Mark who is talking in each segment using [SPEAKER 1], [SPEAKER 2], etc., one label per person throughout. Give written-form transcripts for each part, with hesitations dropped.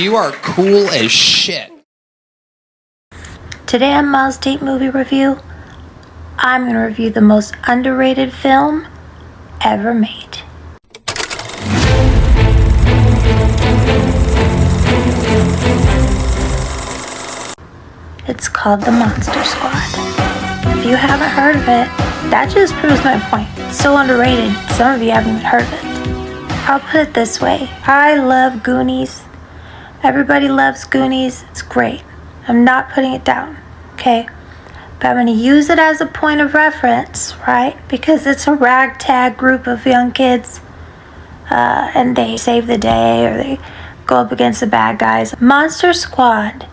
[SPEAKER 1] you are cool as shit.
[SPEAKER 2] Today on Moll's Date Movie Review, I'm going to review the most underrated film ever made. It's called The Monster Squad. If you haven't heard of it, that just proves my point. It's so underrated, some of you haven't even heard of it. I'll put it this way. I love Goonies. Everybody loves Goonies. It's great. I'm not putting it down, okay? But I'm going to use it as a point of reference, right? Because it's a ragtag group of young kids, and they save the day or they go up against the bad guys. Monster Squad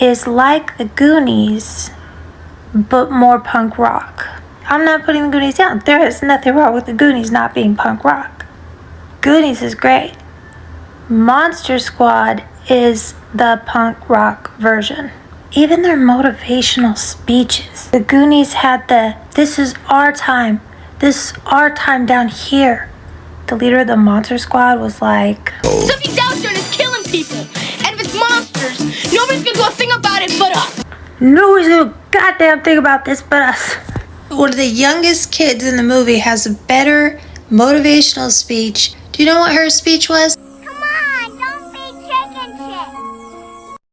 [SPEAKER 2] is like the Goonies, but more punk rock. I'm not putting the Goonies down. There is nothing wrong with the Goonies not being punk rock. Goonies is great. Monster Squad is the punk rock version. Even their motivational speeches. The Goonies had this is our time. This is our time down here. The leader of the Monster Squad was like,
[SPEAKER 3] Something's out there and it's killing people. And if it's monsters, nobody's gonna do a thing about it but us.
[SPEAKER 2] nobody's gonna do a goddamn thing about this but us. One of the youngest kids in the movie has a better motivational speech. Do you know what her speech was?
[SPEAKER 4] Come on, don't be chicken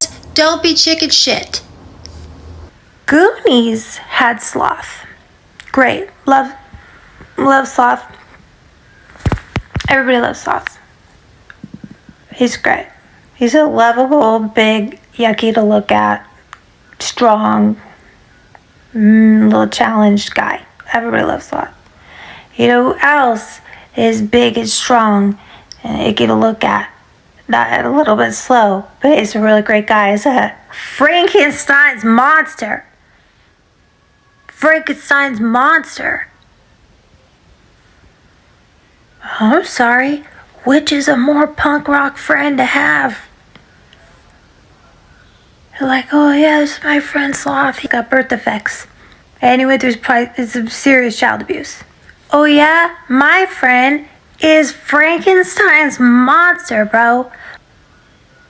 [SPEAKER 4] shit.
[SPEAKER 2] Don't be chicken shit. Goonies had Sloth. Great. Love Sloth. Everybody loves Sloth. He's great. He's a lovable, big, yucky to look at, strong, little challenged guy. Everybody loves Sloth. You know who else is big and strong and icky to look at? Not a little bit slow, but he's a really great guy. It's a Frankenstein's monster. Frankenstein's monster. Oh, I'm sorry. Which is a more punk rock friend to have? You're like, oh yeah, this is my friend Sloth. He got birth defects. And he went through some serious child abuse. Oh yeah, my friend is Frankenstein's monster, bro.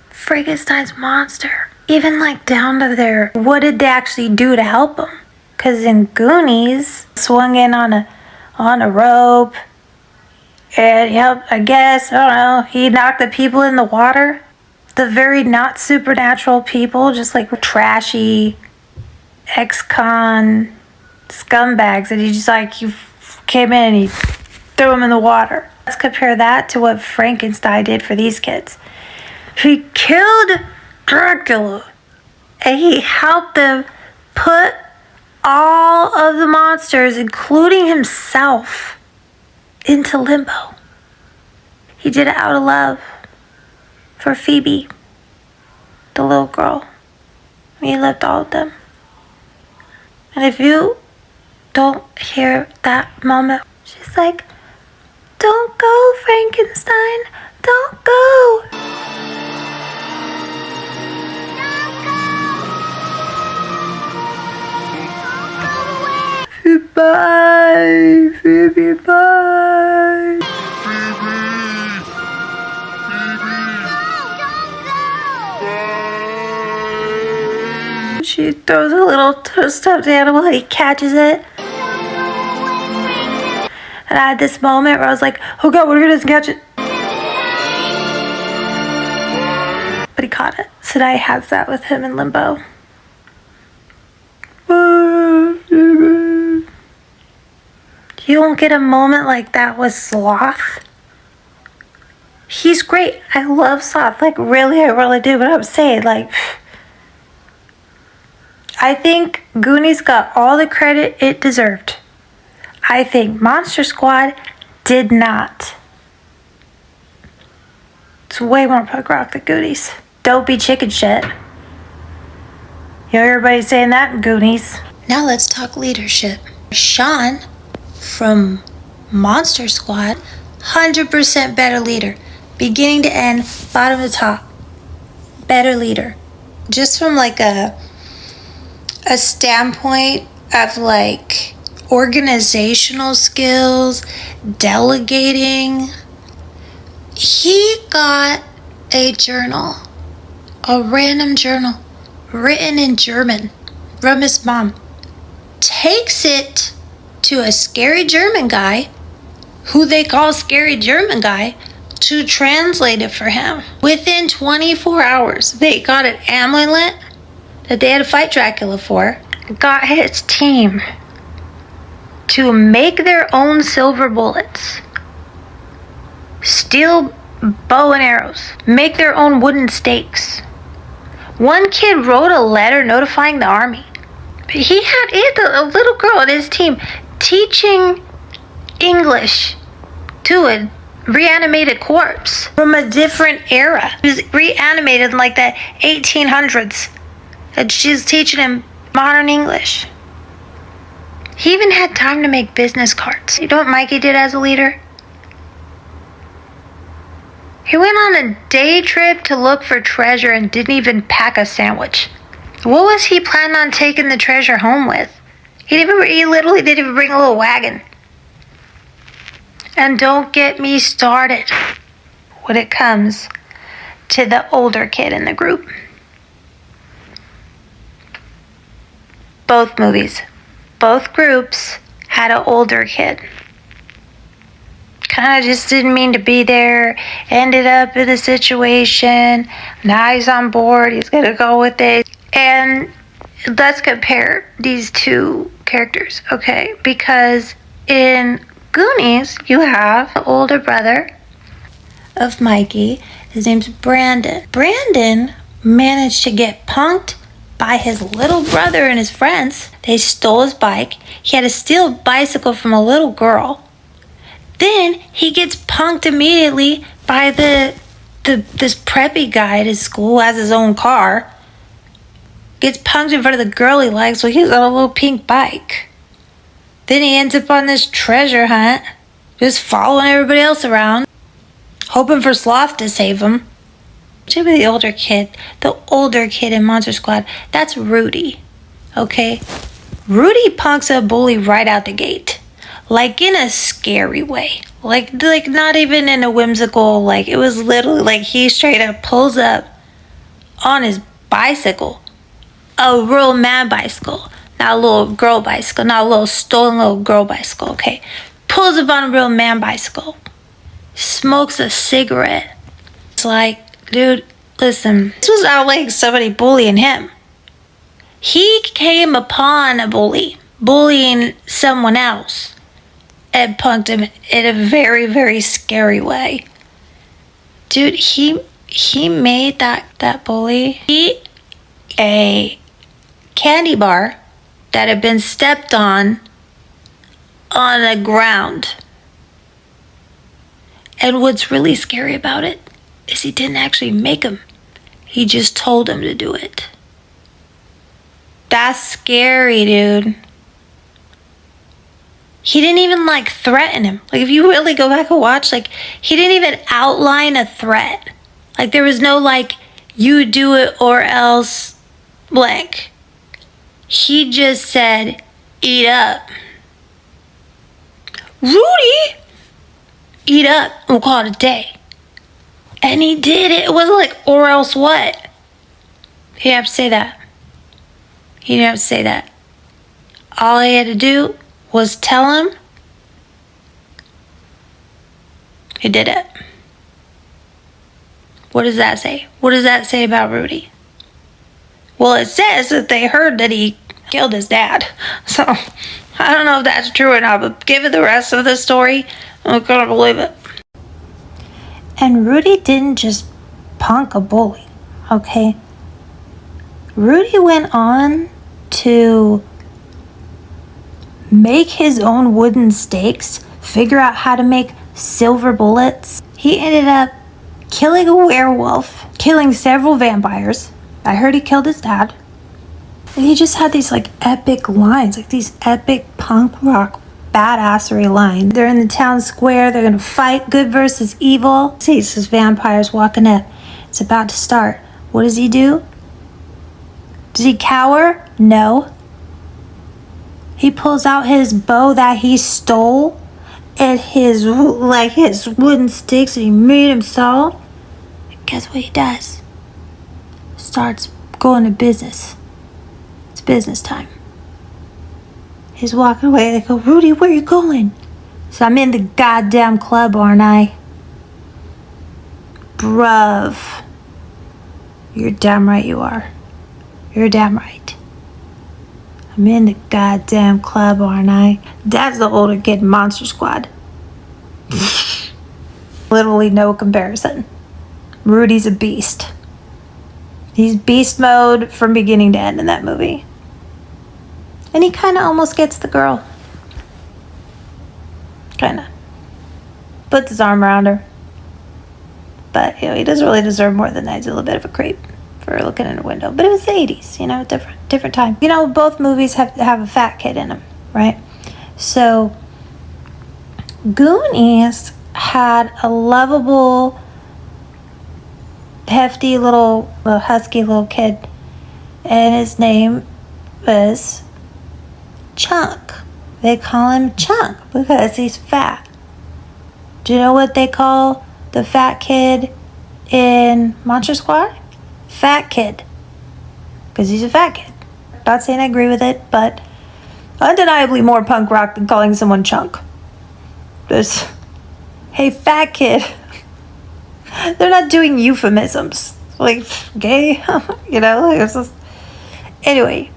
[SPEAKER 2] Frankenstein's monster. Even like down to their, what did they actually do to help him? Because in Goonies, swung in on a rope. And yep, I guess, I don't know, he knocked the people in the water. The very not supernatural people, just like trashy ex-con scumbags. And he just like, he came in and he threw them in the water. Let's compare that to what Frankenstein did for these kids. He killed Dracula. And he helped them put all of the monsters, including himself, into limbo. He did it out of love for Phoebe, the little girl. He loved all of them. And if you don't hear that moment, she's like, don't go, Frankenstein, don't go. Bye, Phoebe, bye. She throws a little stuffed animal and he catches it. And I had this moment where I was like, oh God, what if he doesn't catch it? But he caught it. So now he has that with him in limbo. You don't get a moment like that with Sloth. He's great. I love Sloth. Like, really, I really do. But I'm saying, like, I think Goonies got all the credit it deserved. I think Monster Squad did not. It's way more punk rock than Goonies. Don't be chicken shit. You know everybody saying that in Goonies. Now let's talk leadership. Sean from Monster Squad, 100% better leader. Beginning to end, bottom to top. Better leader. Just from like a standpoint of like organizational skills, delegating. He got a journal, a random journal written in German from his mom, takes it to a scary German guy, who they call Scary German Guy, to translate it for him. Within 24 hours, they got an amulet that they had to fight Dracula for, got his team to make their own silver bullets, steel bow and arrows, make their own wooden stakes. One kid wrote a letter notifying the army. He had a little girl on his team teaching English to a reanimated corpse from a different era. He was reanimated in like the 1800s. And she's teaching him modern English. He even had time to make business cards. You know what Mikey did as a leader? He went on a day trip to look for treasure and didn't even pack a sandwich. What was he planning on taking the treasure home with? He literally didn't even bring a little wagon. And don't get me started when it comes to the older kid in the group. Both movies, both groups had an older kid. Kind of just didn't mean to be there, ended up in a situation, now he's on board, he's gonna go with it. And let's compare these two characters, okay? Because in Goonies, you have the older brother of Mikey. His name's Brandon. Brandon managed to get punked by his little brother and his friends. They stole his bike. He had to steal a bicycle from a little girl. Then he gets punked immediately by this preppy guy at his school who has his own car. Gets punked in front of the girl he likes, so he's on a little pink bike. Then he ends up on this treasure hunt, just following everybody else around, hoping for Sloth to save him. Maybe the older kid in Monster Squad, that's Rudy, okay? Rudy punks a bully right out the gate, like in a scary way. Like not even in a whimsical, like it was literally like he straight up pulls up on his bicycle, a real man bicycle. Not a little girl bicycle, not a little stolen little girl bicycle, okay? Pulls up on a real man bicycle. Smokes a cigarette. It's like, dude, listen. This was not like somebody bullying him. He came upon a bully, bullying someone else, and punked him in a very, very scary way. Dude, he made that bully eat a candy bar that had been stepped on the ground. And what's really scary about it is he didn't actually make him. He just told him to do it. That's scary, dude. He didn't even like threaten him. Like if you really go back and watch, like he didn't even outline a threat. Like there was no like, you do it or else blank. He just said, eat up. Rudy, eat up. We'll call it a day. And he did it. It wasn't like, or else what? He didn't have to say that. He didn't have to say that. All he had to do was tell him. He did it. What does that say? What does that say about Rudy? Well, it says that they heard that he killed his dad. So, I don't know if that's true or not, but given the rest of the story, I'm gonna believe it. And Rudy didn't just punk a bully, okay? Rudy went on to make his own wooden stakes, figure out how to make silver bullets. He ended up killing a werewolf, killing several vampires. I heard he killed his dad. And he just had these like epic lines, like these epic punk rock badassery lines. They're in the town square, they're gonna fight good versus evil. See, it's just vampires walking up. It's about to start. What does he do? Does he cower? No. He pulls out his bow that he stole and his wooden sticks that he made himself. Guess what he does? Starts going to business. It's business time. He's walking away. They go, Rudy, where you going? So I'm in the goddamn club, aren't I? Bruv. You're damn right you are. You're damn right. I'm in the goddamn club, aren't I? That's the older kid in Monster Squad. Literally no comparison. Rudy's a beast. He's beast mode from beginning to end in that movie. And he kind of almost gets the girl. Kind of. Puts his arm around her. But, he doesn't really deserve more than that. He's a little bit of a creep for looking in a window. But it was the 80s, different time. Both movies have a fat kid in them, right? So, Goonies had a lovable, hefty little husky little kid. And his name was Chunk. They call him Chunk because he's fat. Do you know what they call the fat kid in Monster Squad? Fat kid. Because he's a fat kid. Not saying I agree with it, but undeniably more punk rock than calling someone Chunk. There's, hey, fat kid. They're not doing euphemisms. Like, gay, it's just... Anyway.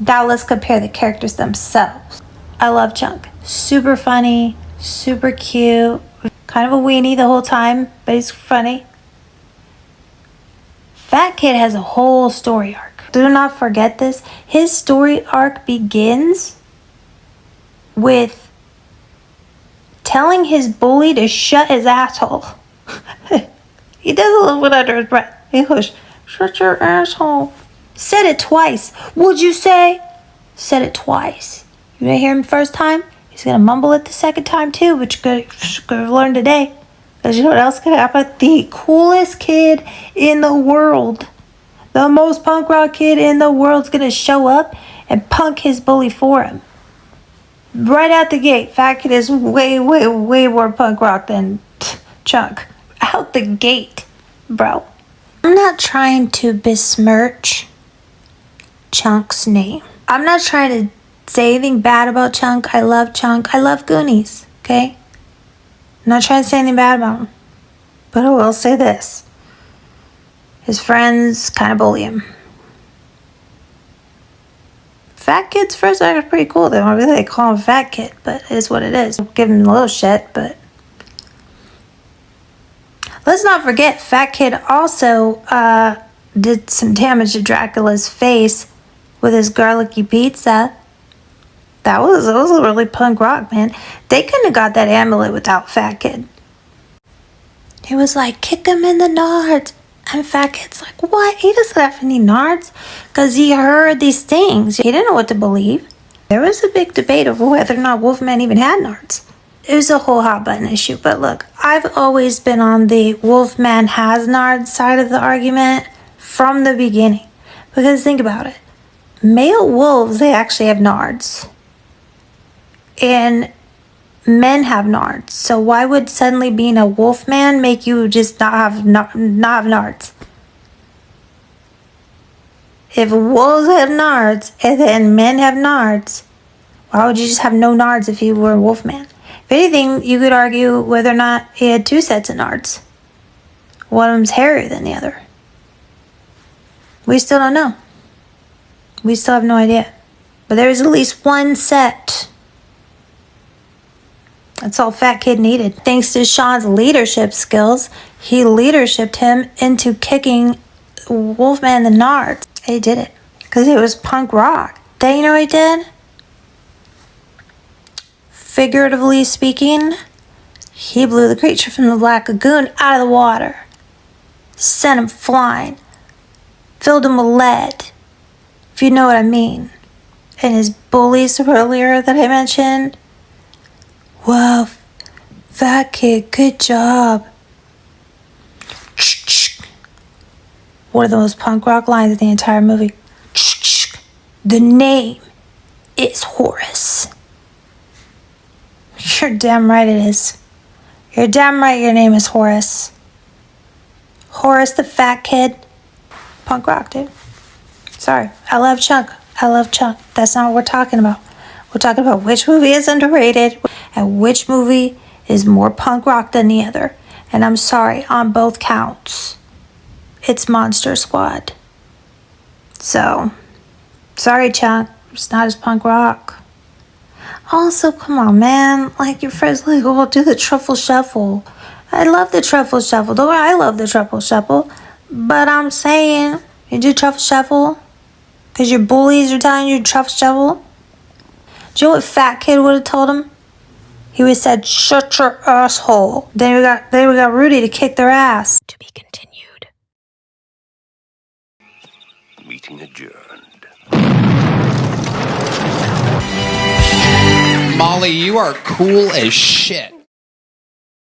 [SPEAKER 2] Now let's compare the characters themselves. I love Chunk. Super funny. Super cute. Kind of a weenie the whole time, but he's funny. Fat Kid has a whole story arc. Do not forget this. His story arc begins with telling his bully to shut his asshole. He does a little bit under his breath. He goes, shut your asshole. Said it twice. Would you say? Said it twice. You didn't hear him the first time? He's going to mumble it the second time too, which you could have learned today. Because you know what else could happen? The coolest kid in the world, the most punk rock kid in the world is going to show up and punk his bully for him. Right out the gate, Fat Kid is way, way, way more punk rock than Chunk. Out the gate, bro. I'm not trying to besmirch Chunk's name. I'm not trying to say anything bad about Chunk. I love Chunk. I love Goonies, okay? I'm not trying to say anything bad about him. But I will say this. His friends kind of bully him. Fat Kid's first act is pretty cool. They don't really call him Fat Kid, but it is what it is. Give him a little shit, but... Let's not forget, Fat Kid also did some damage to Dracula's face with his garlicky pizza. That was really punk rock, man. They couldn't have got that amulet without Fat Kid. He was like, kick him in the nards. And Fat Kid's like, what? He doesn't have any nards. Because he heard these things. He didn't know what to believe. There was a big debate over whether or not Wolfman even had nards. It was a whole hot button issue. But look, I've always been on the Wolfman has nards side of the argument from the beginning. Because think about it. Male wolves, they actually have nards. And men have nards. So why would suddenly being a wolf man make you just not have nards? If wolves have nards and then men have nards, why would you just have no nards if you were a wolf man? If anything, you could argue whether or not he had two sets of nards. One of them's hairier than the other. We still don't know. We still have no idea. But there's at least one set. That's all Fat Kid needed. Thanks to Sean's leadership skills, he leadershiped him into kicking Wolfman in the nards. He did it. Because it was punk rock. Then you know what he did? Figuratively speaking, he blew the creature from the Black Lagoon out of the water. Sent him flying. Filled him with lead. If you know what I mean. And his bullies earlier that I mentioned. Wow, Fat Kid, good job. One of the most punk rock lines in the entire movie. The name is Horace. You're damn right it is. You're damn right your name is Horace. Horace the fat kid. Punk rock, dude. Sorry. I love Chunk. I love Chunk. That's not what we're talking about. We're talking about which movie is underrated and which movie is more punk rock than the other. And I'm sorry, on both counts, it's Monster Squad. So, sorry, Chunk. It's not as punk rock. Also, come on, man. Like, your friend's like, oh, do the truffle shuffle. I love the truffle shuffle. Don't worry, I love the truffle shuffle. But I'm saying, you do truffle shuffle because your bullies are telling you to truffle shuffle. Do you know what Fat Kid would have told him? He would have said, shut your asshole. Then we got Rudy to kick their ass. To be continued.
[SPEAKER 5] Meeting adjourned.
[SPEAKER 1] Molly, you are cool as shit.